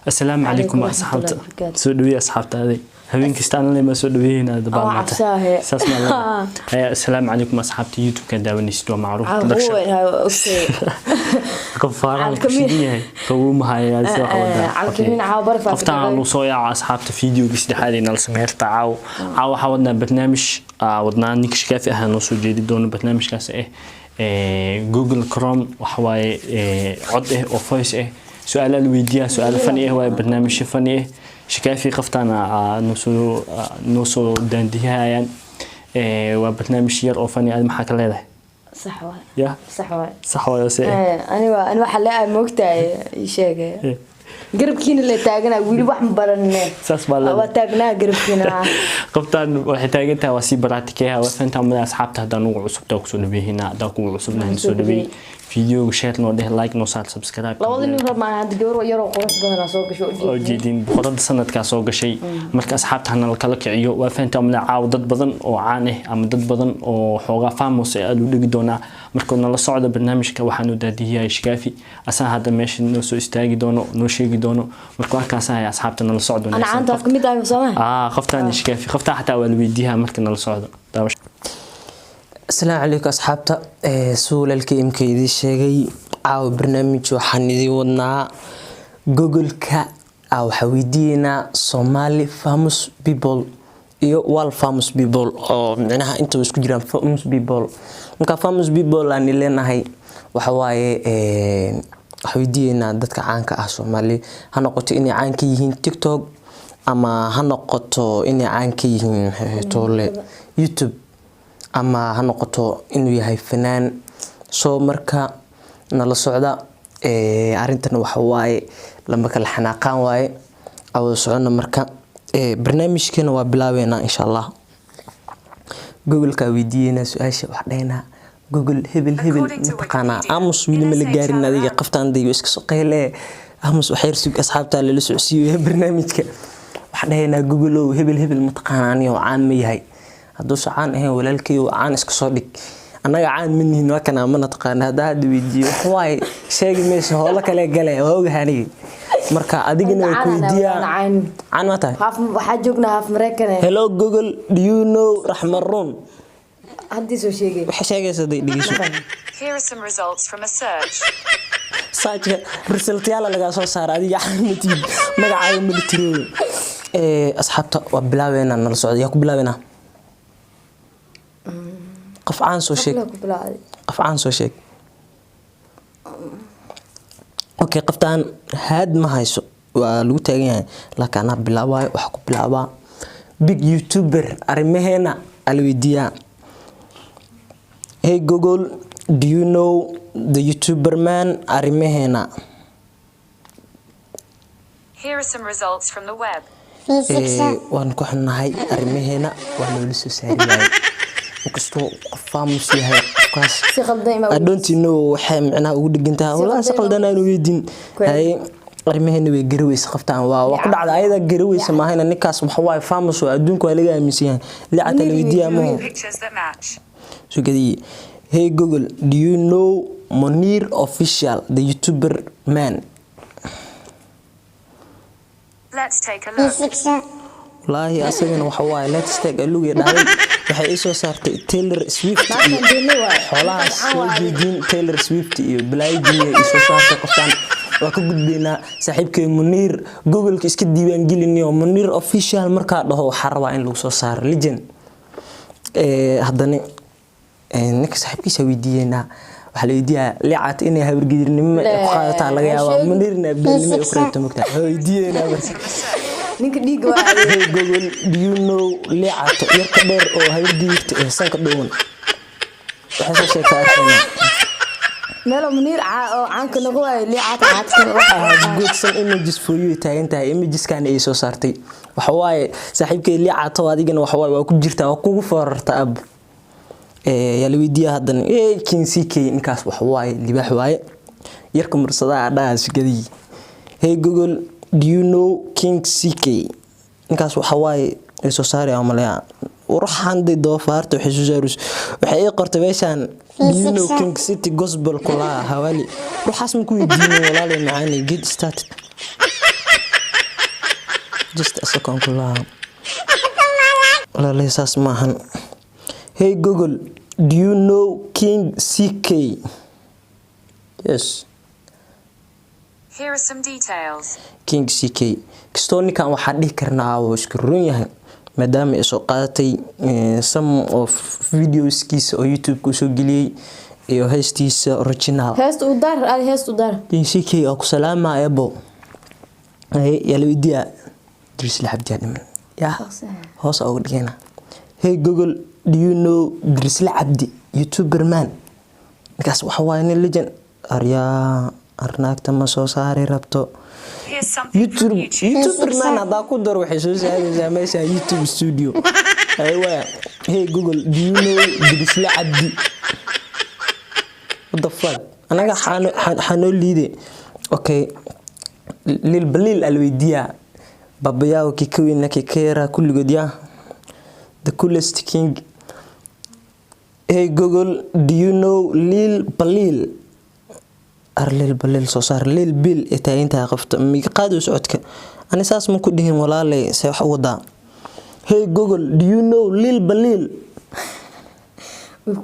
السلام عليكم أصحابتا سودوية أصحابتا هذه هبين كستان لما سودويين هذا بعض عشاه ساسنا الله السلام عليكم أصحابتي يوتيوب كذا ونستوى معروف أوكي كفارة الكشيدية قوم هاي عالكمين عابر قفتان نصويا أصحابتا فيديو قصدي حالي نالسم هيرتا عاو حاولنا برنامج ودنا نكش كافي أهل نصو جديد دون برنامج كاس جوجل كروم وحواي عد أو فويس سؤال الويديو سؤال فني هو برنامج فني شكافي قفتنا نصو دنديها يعني وبرنامج ير أو فني أدم حكى له صح واي يا صح واي سي أنا وحلاء موقتها يشاق قرب كين اللي تاجنا ويلي واحد برنا ساس بالله أو تاجنا قرب كينا قبطان وحتاجتها وسي براتكها وفنت من أصحابتها دانو عصب توكسون بهنا داكو عصبنا نسود بي فيديو شير نو ده لايك نو سبسكرايب لا والله نقدر ما عند جور يرو قرص بدنا سوق شو جديد بقرد سنة كاسوق شيء مركز أصحابتها هنا الكلك عيو وفنت من عاودة بدن أو عانه أم ضد بدن أو حوجا فاموس قالوا لي دونا مركونا للصعود برنامج كوحنو دادية شكافي أسا هذا ماشي نسو استاجي دونه نوشي دونه مركوا كاسا يا أصحابتنا للصعود أنا عندي أفكار ميدا بسمع خفتاني شكافي خفتها حتى أول ويديها مركنا للصعود السلام عليكم أصحابتا سؤالك يمكن يدي شيء أو برنامج وحندي ودنا جوجل أو حويدينا Somali famous people iyo wal famous people oo macnaha inta isku jiraan famous people marka famous people aan leenahay waxa waaye xawdiina dadka caanka ah Soomaali ha noqoto inay caan ka yihiin TikTok ama ha noqoto inay caan ka yihiin toole YouTube ama ha noqoto inuu yahay fanaan soo marka nala socda arintan waxa waaye lama kala xanaaqan waaye aw socona marka barnaamijkeena waa bilaabeena insha Allah Google ka weydiina su'aasha wax dheena Google hebel mataqaana amus wili ma la gaarin adiga qaftaan day iska soo qeyle amus waxay rasuug asxaabta la socodsiiyo barnaamijka wax dheena Google hebel mataqaana aniga caan ma yahay haduu socaan ahayn walaalkay oo caan iska soo dhig anaga caan minniin waa kana ma taqaan hada weydiyo way sheegi meesha hoola kale galay oo ogaanay marka adigina ku weydiya caan ma tahay waxa joognaa haf Mareykan hello Google do you know Rahmarun hadii soo sheegay waxa sheegaysaa dhigiso Here are some results from a search result yala laga soo saaray adiga xamitiid magacaaga military asxaabta waa bilaabeena nala socdo yaa ku bilaabeena قف عن سو شيك اوكي قفتان هاد ما هيسو ولو تاغان لكن انا بلاواي waxa ku bilaaba big youtuber arimaheena alwidiya hey Google do you know the youtuber man arimaheena Here are some results from the web waan ku xunnahay arimaheena waa loo soo saariyay كستو famous yahay kaas si qaldan I don't know waxa macna ugu dhigantaa walaal si qaldan aan weydin hay arimaheena way garawaysa qaftaan waa ku dhacday ayada garawaysa ma hayna ninkaas waxa way famous oo adduunka waa laga aaminsan liicata la weydiyaa ma so gadi hey Google do you know Munir official the YouTuber man Let's take a look والله أصلاً وحواي لا تستقلوا يدعي waxay soo saartay Taylor Swift xoolaha soo jeedin Taylor Swift iyo Blyden ay soo saartay qoftan waa ka gudbeenaa saaxiibkay Munir Google ka iska diiwaan gelinayo Munir official marka dhaho waxa rabaa in lagu soo saaro legend haddana ninka saaxiibkiisa weydiiyayna waxa la weydiiyaa liicad inay habargidirnimo ku qaadataa laga yaabaa Munirna beelnimo u qeybta magta weydiiyayna ninka dhiiga waa Google do you know liicad yarka dheer oo habargidirta ee sanka dhowan waxa soo sheegtaa melo Munir oo caanka lagu waay liicad caadkan waxa goodsan images for you taagantahay images kan ay soo saartay waxa waaye saaxiibkay liicad oo adigana waxa waaye waa ku jirtaa waa kugu foorarta ab yala weydiiya hadan kinsiki ninkaas waxa waaye libaax waaye yarka mursada dhaas gadi hey Google do you know King CK ninkaas waxa waaye soo saaray amalaya waxaan doofaarta waxay soo saarus waxay qortay meeshan do you know King City Gospel kula hawali waxaas ma ku weydiinay walaalay macaani get started just a second kula la leesas maahan. Hey Google, do you know King CK? Yes. Here are some details. King CK kastonikan waxaan dhihi karnaa oo isku run yahay maadaama ay soo qaadatay some of videoskiisa oo YouTube ku soo geliyay iyo heestiisa original. heestu u dar King CK oo ku salaama ebo ay yalwidiya Drisla Abdi ya hoos ugu dhigana. Hey Google, do you know Drisla Abdi, YouTuber man? Markaas waxa waa in legend arnaagta ma soo saari rabto. Here's something from YouTube. YouTuber man hada ku dar waxay soo saaraysaa meesha YouTube studio. Aywa. Hey Google, do you know Drisla Abdi? What the fuck? Anaga xano liide. Okay. Lil Balil alweydiya babayaaw kikawina kikeera kulligood yaa the coolest king. Hey Google, do you know Lil Balil? Lil Balil soo saar Lil Bill ee taayinta qofta miga qaado socodka ani saas ma ku dhihin walaalay say wax wada. Hey Google, do you know Lil Balil?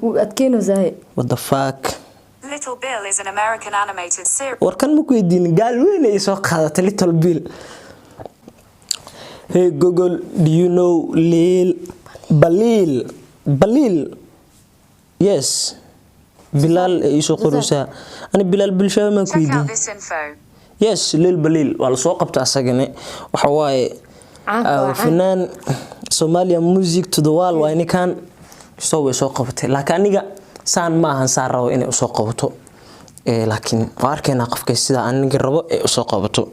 ku adkeeno zaay. What the fuck? Little Bill is an American animated series. warkan ma ku weydiin gaal weyn ay soo qaadatay Little Bill. Hey Google, do you know Lil Balil? Balil? Yes. Bilal iso qorusa. Ani Bilal bulshada ma ku Check weydiin. out this info. Yes, Lil Balil wala soo qabta asagana waxa waaye fanaan Somalia music to the world waa kan soo qabtay laakiin aniga saan ma ahan saan rabo inay soo qabato laakiin waarkeena qofka sida aniga rabo ee soo qabato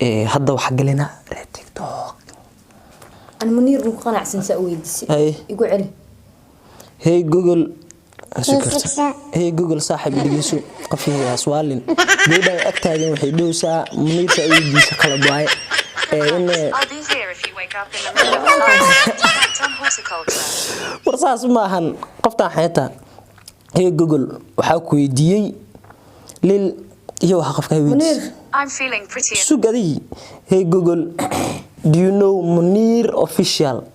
hadda waxa galina TikTok أنا منير مقنع سنسا ويدسي يقول علي. Hey Google Hey Google صاحب دقيسو قفيه سؤالين بيدا أكتاجين وحيدوسا منير سأويديسا قلب واي I'll be here if you wake up in the middle of the night. On horticulture. ورصاص maahan qofta xayta. Hey Google waxa ku weydiiyay lil iyo waxa qofka weydiiyay I'm feeling pretty. sugadi. Hey Google, do you know Munir official?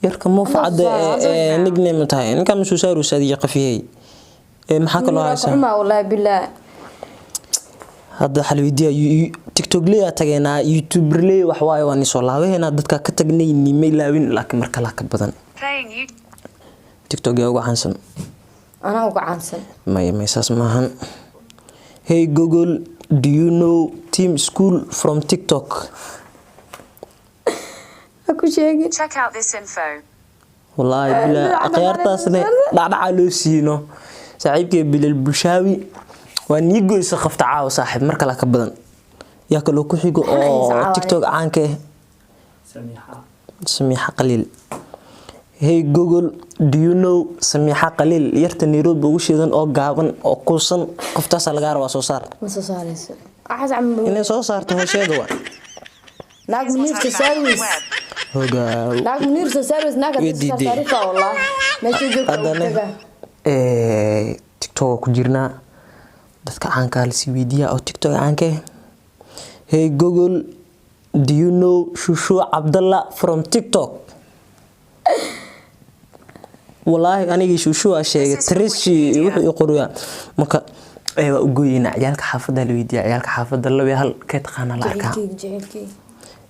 yarka mo faada nickname tahay in kam soo saaru sadiya qafiyay maxaa kale haysa ما والله بالله. hadda xalwidiya TikTok leeya tageena YouTuber leey wax waaye waan soo laabeena dadka ka tagnay nimay laawin laakiin marka la ka badan Playing you. TikTok ugu caansan أنا أقول عنسن. ما يساس maahan. Hey Google, do you know Team School from TikTok? أكو شيء. Check out this info. والله بلا قيارتاسنا دعدع لو سينو صاحبكي بلال بلشاوي وان يغو سقفت عاو صاحب marka la ka badan yaa kale ku xigo oo TikTok caanka Samiha Qalil. Hey Google, do you know Samiha Qalil? yarta Nairobi ugu sheedan oo gaaban oo kuusan qoftaas laga rabo soo saar ما صاريس. أحس عم. inay soo saarto hooshada waa ناق منير تساويس. hoga ناق منير تساويس ناق تساويس والله. ماشي جوك. TikTok ku jirna dadka caanka la si weydiya oo TikTok caanka. Hey Google, do you know Shushu Abdullah from TikTok? wallahi anigi Shushu a sheegay Trishi wuxuu qoriya marka waa u gooyina ciyalka xaafadda la weydiya ciyalka xaafadda la hal ka taqaana la arkaa.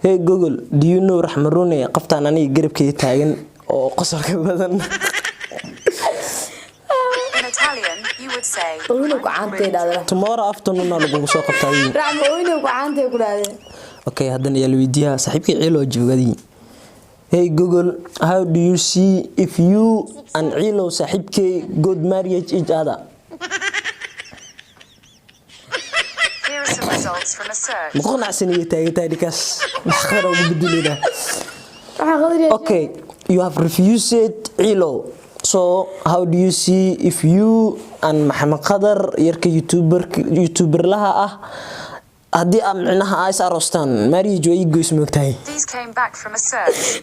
Hey Google, do you know Rahman Rooney qoftaan aniga garabkay taagan oo qosolka badan In Italian, you would say. tomorrow afternoon lagu soo qabtay. Okay, haddana yaa la weydiyaa saaxiibkii Ciilo joogadi. Hey Google, how do you see if you and Ciilo saaxiibkii good marriage each other? Here are some results from a search. مقنعسني تايدكاس بخرا وبدلنا. Okay, you have refused Ciilo. So how do you see if you and Muhammad Qadar yarka YouTuber laha ah hadii am cinaha ay saarostan marriage way goys moogtahay. These came back from a search.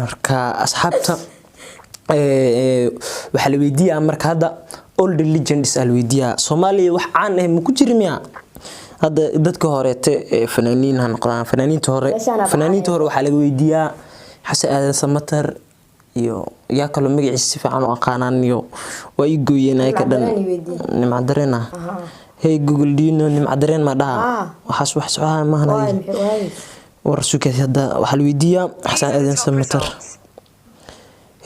marka asxaabta waxa la weydiiyaa marka hadda all the legends al weydiiyaa Soomaaliya wax caan ah ma ku jirmiya hadda dadka horeete fanaaniin han noqdaan fanaaniinta hore waxaa laga weydiiyaa xasan aadan samatar iyo yaa kale magaciisa si fiican u aqaanaan iyo waa i gooyeen ay ka dhan nimca dareen hey Google do you know nimca dareen ma dhaha waxaas wax socdaa ma hanay war suuqada hadda waxa la weydiiyaa xasan aadan samatar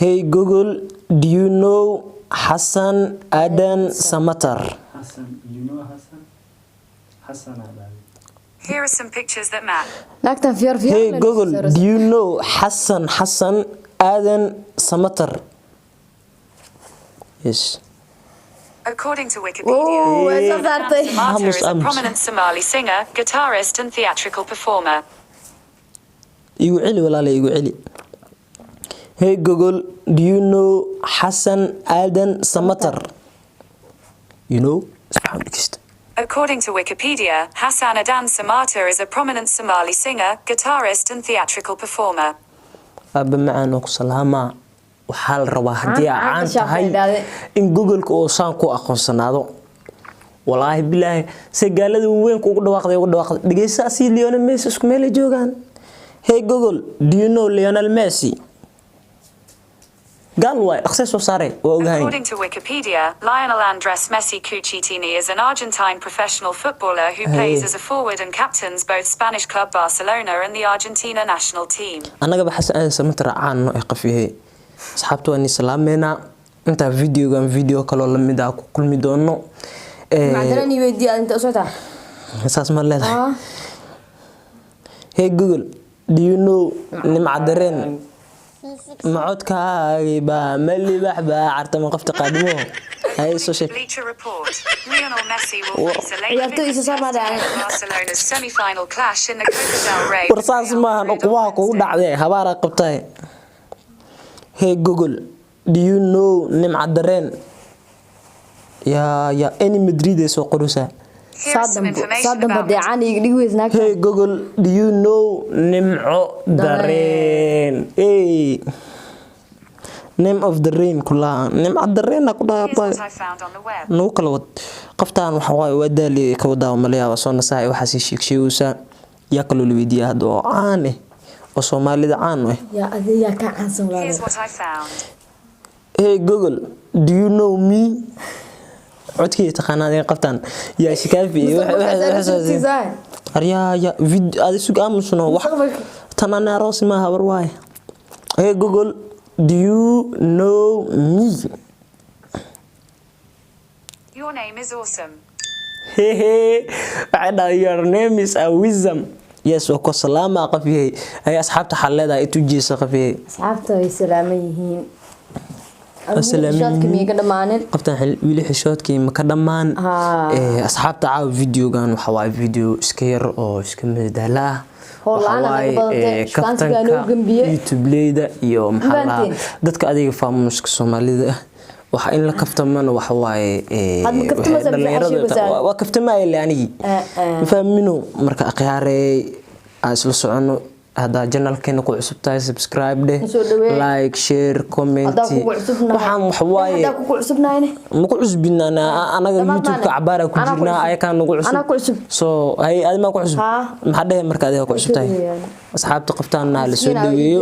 hey Google do you know Hassan Adan Samatar? You know Hassan Adan. Here are some pictures that match. naagtan fiir Hey Google, do you know Hassan Adan Samatar? Yes. According to Wikipedia, Hasan Samatar is a prominent Somali singer, guitarist and theatrical performer. Igu celi walaal igu celi. Hey Google, do you know Hassan Adan Samatar? You know? According to Wikipedia, Hassan Adan Samatar is a prominent Somali singer, guitarist and theatrical performer. Abba macaan ku salaama waxaa la rabaa hadii aan tahay in Google-ka oo saan ku aqoonsanaado wallahi billahi sagaalada weyn ku dhawaaqday dhageysa si Lionel Messi isku meel joogan. Hey Google, do you know Lionel Messi? According to Wikipedia, Lionel Andres Messi Cucitini is an Argentine professional footballer who plays as a forward and captains both Spanish club Barcelona and the Argentina national team. Anaga baxas aan Samatar aan ay qafiyay. Asxaabtu waan islaamena inta video kale la mid ah ku kulmi doono. macdana ni weydii inta u socota Saas ma leedahay. Hey Google, do you know nimca dareen معودكاي با ملي بحبا عرت من قفت قادمو هاي سوشي Bleacher Report. Lionel Messi will be selected in Barcelona's semi-final clash in the Copa del Rey. ورصاص ما نقواها كو دعدي هبارا قبتاي. Hey Google, do you know نمع الدرين يا اني مدريد سو قروسا صادم بديعان يقدي ويزناك. Hey Google, do you know نمع الدرين اي name of the rain كلها نمع الدرين كلها Here's what I found on the web. نو kala wad qaftaan waxa way wadali ka wadaa Maleeya soo nasaay waxa si sheegsheeyusa ya kala weydiiyaa hado aan oo Soomaalida aan ya adiga ka caansan walaal. Here's what I found. Hey Google, do you know me? codkii taqaanaadeen qaftaan ya shikaafi waxa arya ya video aad isku aamusno wax tanana roos ma habar waay. Hey Google, do you know me? Your name is awesome. Hey, your name is Wisdom. Yes, وكو سلامة قفيه. هي أصحاب تحلل هاي تجي سقفيه. أصحاب توي سلاميين. السلامين. كمية كدمان. قفتان حل ويلي حشوت كي مكدمان. أصحاب تعاو فيديو كان وحواي فيديو سكير أو سكمل دهلا. وحواي كفتان يوتيوب ليدا يوم حلا. دتك أديك فاهم مش كسومالي waxa in la kaftamana waxa waaye waa kaftama ilaani fahmino marka aqyaarey isla socono hada channelkeena ku cusub tahay subscribe de like share comment waxaan wax waaye hada ku cusubnaayne ma ku cusbinana anaga youtube ka cabaara ku jirnaa ay ka nagu cusub so ay aad ma ku cusub maxaa dhahay marka adiga ku cusub tahay asxaabta qaftaana la soo dhaweeyo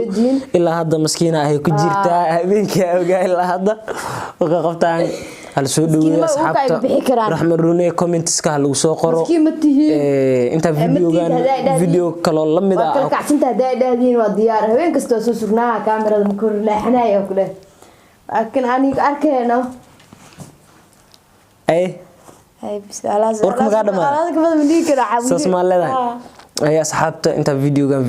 ilaa hadda maskiina ay ku jirtaa habeenkii ogaa ilaa hadda waxa qaftaan hal soo dhaweeyo asxaabta raxmad rune comments ka lagu soo qoro inta video kale la mid ah kacsinta daadadiin waa diyaar habeen kasta soo sugnaa kaamirada ma kor leexanayo kule laakiin ani arkeeno ay bisalaas warka ma dhama Soomaaliyeed ay asxaabta inta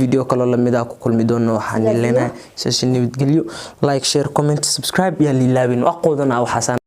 video kale la mid ah ku kulmi doono waxaan leenahay soo nabadgelyo like share comment subscribe ya lilaabin aqoodana waxaan